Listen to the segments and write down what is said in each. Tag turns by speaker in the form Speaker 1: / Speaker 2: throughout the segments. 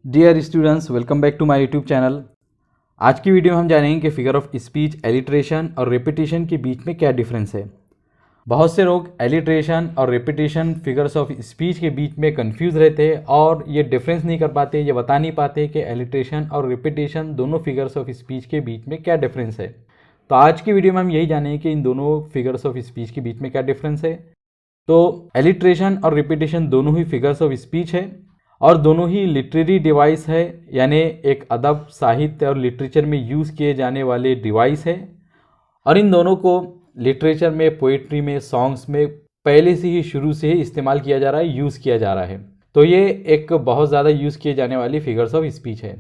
Speaker 1: Dear students, welcome back to my YouTube channel. आज की video में हम जानेंगे कि फिगर ऑफ स्पीच, एलिट्रेशन और रेपिटेशन के बीच में क्या डिफरेंस है। बहुत से लोग एलिट्रेशन और रेपिटेशन फिगर्स ऑफ स्पीच के बीच में कंफ्यूज रहते हैं और ये डिफरेंस नहीं कर पाते, ये बता नहीं पाते कि एलिट्रेशन और रेपिटेशन दोनों फिगर्स ऑफ स्पीच के बीच में क्या डिफरेंस है। तो आज की वीडियो में हम यही जानेंगे कि इन दोनों फिगर्स ऑफ स्पीच के बीच में क्या डिफरेंस है। तो एलिट्रेशन और रेपिटेशन दोनों ही फिगर्स ऑफ स्पीच है और दोनों ही लिटरेरी डिवाइस है, यानी एक अदब, साहित्य और लिटरेचर में यूज़ किए जाने वाले डिवाइस है। और इन दोनों को लिटरेचर में, पोइट्री में, सॉन्ग्स में पहले से ही शुरू से ही इस्तेमाल किया जा रहा है, यूज़ किया जा रहा है। तो ये एक बहुत ज़्यादा यूज़ किए जाने वाली फिगर्स ऑफ स्पीच है।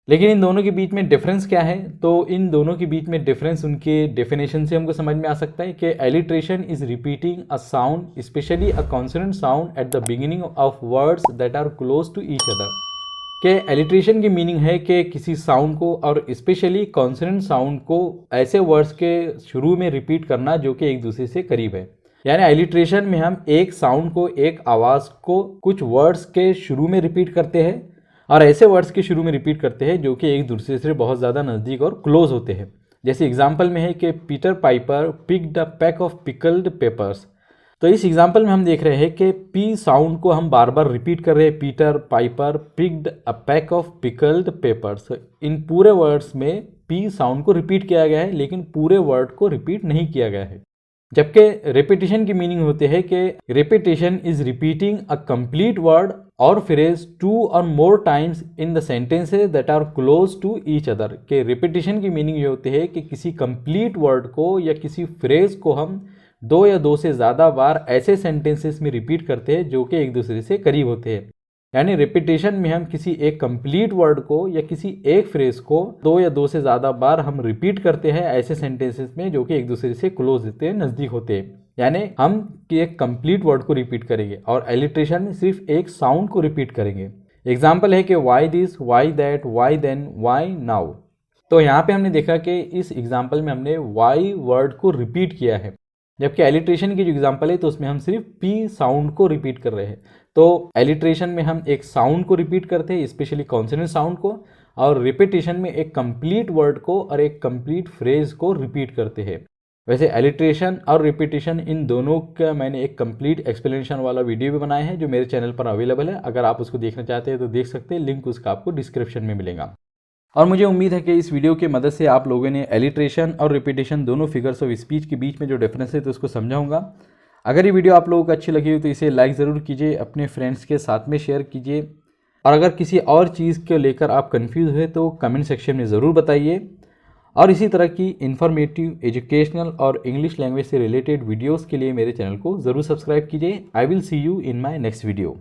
Speaker 1: लेकिन इन दोनों के बीच में डिफरेंस क्या है? तो इन दोनों के बीच में डिफरेंस उनके डेफिनेशन से हमको समझ में आ सकता है कि alliteration is repeating a sound, specially a consonant sound at the beginning of words that are close to each other. के एलिट्रेशन की मीनिंग है कि किसी साउंड को और स्पेशली कॉन्सोनेंट साउंड को ऐसे वर्ड्स के शुरू में रिपीट करना जो कि एक दूसरे से करीब है। यानी एलिट्रेशन में हम एक साउंड को, एक आवाज़ को कुछ वर्ड्स के शुरू में रिपीट करते हैं और ऐसे वर्ड्स के शुरू में रिपीट करते हैं जो कि एक दूसरे से बहुत ज़्यादा नज़दीक और क्लोज होते हैं। जैसे एग्जाम्पल में है कि Peter Piper picked a pack of pickled papers. तो इस एग्जाम्पल में हम देख रहे हैं कि पी साउंड को हम बार बार रिपीट कर रहे हैं, Peter Piper picked a pack of pickled peppers. इन पूरे वर्ड्स में पी साउंड को रिपीट किया गया है लेकिन पूरे वर्ड को रिपीट नहीं किया गया है। जबकि रेपिटेशन की मीनिंग होते हैं कि repetition is repeating a complete word और फ्रेज 2 और more times in the sentences that are close to each other. के रेपिटेशन की मीनिंग ये होती है कि किसी कंप्लीट वर्ड को या किसी फ्रेज को हम 2 या 2 से ज़्यादा बार ऐसे सेंटेंसेस में रिपीट करते हैं जो कि एक दूसरे से करीब होते हैं। यानी रेपिटेशन में हम किसी एक कंप्लीट वर्ड को या किसी एक फ्रेज को 2 या 2 से ज़्यादा बार हम रिपीट करते हैं ऐसे सेंटेंसेस में जो कि एक दूसरे से क्लोज होते हैं, नज़दीक होते हैं। यानी हम एक कंप्लीट वर्ड को रिपीट करेंगे और एलिट्रेशन में सिर्फ एक साउंड को रिपीट करेंगे। एग्जाम्पल है कि why this, why that, why then, why now. तो यहाँ पे हमने देखा कि इस एग्जाम्पल में हमने वाई वर्ड को रिपीट किया है, जबकि एलिट्रेशन की जो एग्जाम्पल है तो उसमें हम सिर्फ पी साउंड को रिपीट कर रहे हैं। तो एलिट्रेशन में हम एक साउंड को रिपीट करते हैं, स्पेशली कॉन्सोनेंट साउंड को, और रिपीटेशन में एक कंप्लीट वर्ड को और एक कंप्लीट फ्रेज को रिपीट करते हैं। वैसे एलिट्रेशन और रिपीटेशन इन दोनों का मैंने एक कंप्लीट एक्सप्लेनेशन वाला वीडियो भी बनाया है जो मेरे चैनल पर अवेलेबल है। अगर आप उसको देखना चाहते हैं तो देख सकते हैं, लिंक उसका आपको डिस्क्रिप्शन में मिलेगा। और मुझे उम्मीद है कि इस वीडियो की मदद से आप लोगों ने एलिट्रेशन और रिपीटेशन दोनों फिगर्स ऑफ स्पीच के बीच में जो डिफरेंस है तो उसको समझा होगा। अगर ये वीडियो आप लोगों को अच्छी लगी हो तो इसे लाइक ज़रूर कीजिए, अपने फ्रेंड्स के साथ में शेयर कीजिए, और अगर किसी और चीज़ को लेकर आप कंफ्यूज हुए तो कमेंट सेक्शन में ज़रूर बताइए। और इसी तरह की इन्फॉर्मेटिव, एजुकेशनल और इंग्लिश लैंग्वेज से रिलेटेड वीडियोज़ के लिए मेरे चैनल को ज़रूर सब्सक्राइब कीजिए। I will see you in my next video.